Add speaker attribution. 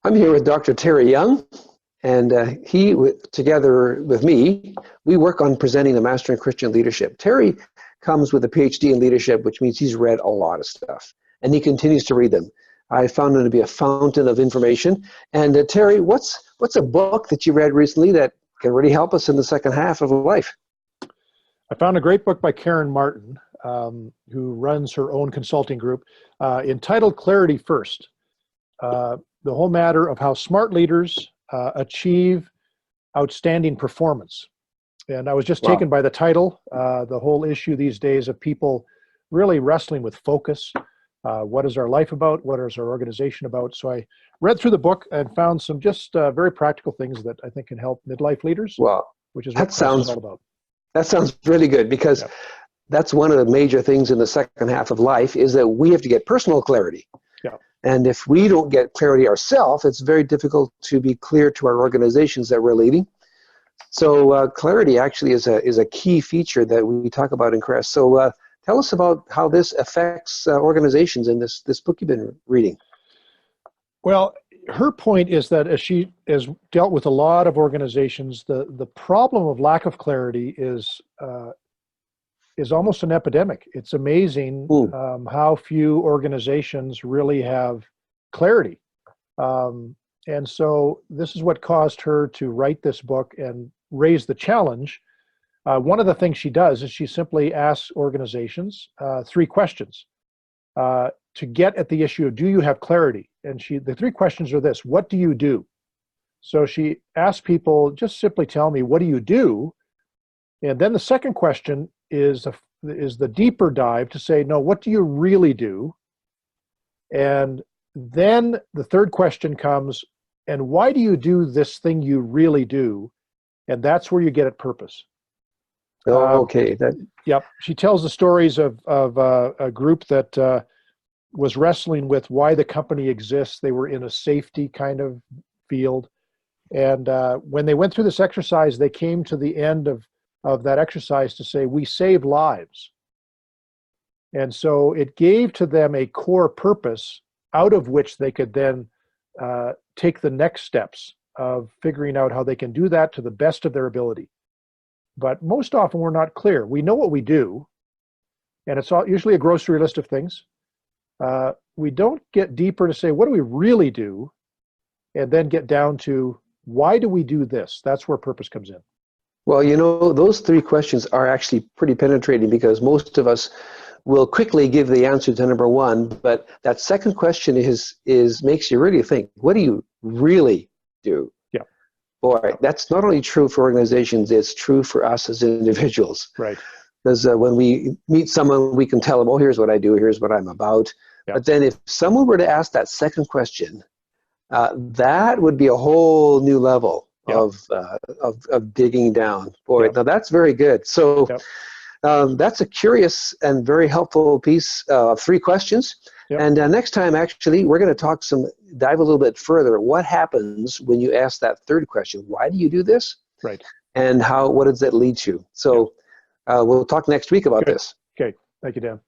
Speaker 1: I'm here with Dr. Terry Young, and together with me, we work on presenting the Master in Christian Leadership. Terry comes with a PhD in leadership, which means he's read a lot of stuff, and he continues to read them. I found him to be a fountain of information. And Terry, what's a book that you read recently that can really help us in the second half of life?
Speaker 2: I found a great book by Karen Martin, who runs her own consulting group, entitled Clarity First. The whole matter of how smart leaders achieve outstanding performance. And I was just taken by the title, the whole issue these days of people really wrestling with focus. What is our life about? What is our organization about? So I read through the book and found some just very practical things that I think can help midlife leaders, which is what this is all about.
Speaker 1: That sounds really good, because that's one of the major things in the second half of life is that we have to get personal clarity. And if we don't get clarity ourselves, it's very difficult to be clear to our organizations that we're leading. So clarity actually is a key feature that we talk about in CREST. So tell us about how this affects organizations in this book you've been reading.
Speaker 2: Well, her point is that as she has dealt with a lot of organizations, the problem of lack of clarity is almost an epidemic. It's amazing how few organizations really have clarity. And so this is what caused her to write this book and raise the challenge. One of the things she does is she simply asks organizations 3 questions to get at the issue of, do you have clarity? And the 3 questions are this: what do you do? So she asks people, just simply tell me, what do you do? And then the second question is the deeper dive to say, no, what do you really do? And then the third question comes, and why do you do this thing you really do? And that's where you get at purpose.
Speaker 1: Okay.
Speaker 2: Yep. She tells the stories of a group that was wrestling with why the company exists. They were in a safety kind of field. And when they went through this exercise, they came to the end of that exercise to say, we save lives. And so it gave to them a core purpose out of which they could then take the next steps of figuring out how they can do that to the best of their ability. But most often we're not clear. We know what we do, and it's usually a grocery list of things. We don't get deeper to say, what do we really do? And then get down to, why do we do this? That's where purpose comes in.
Speaker 1: Well, those 3 questions are actually pretty penetrating, because most of us will quickly give the answer to number 1, but that second question makes you really think, what do you really do?
Speaker 2: Yeah.
Speaker 1: Boy, that's not only true for organizations, it's true for us as individuals.
Speaker 2: Right.
Speaker 1: Because when we meet someone, we can tell them, oh, here's what I do, here's what I'm about. Yeah. But then if someone were to ask that second question, that would be a whole new level of digging down. Boy, now that's very good. So that's a curious and very helpful piece of 3 questions. And next time, actually, we're going to dive a little bit further. What happens when you ask that third question? Why do you do this?
Speaker 2: Right.
Speaker 1: And what does that lead to? So we'll talk next week about this.
Speaker 2: Okay. Thank you, Dan.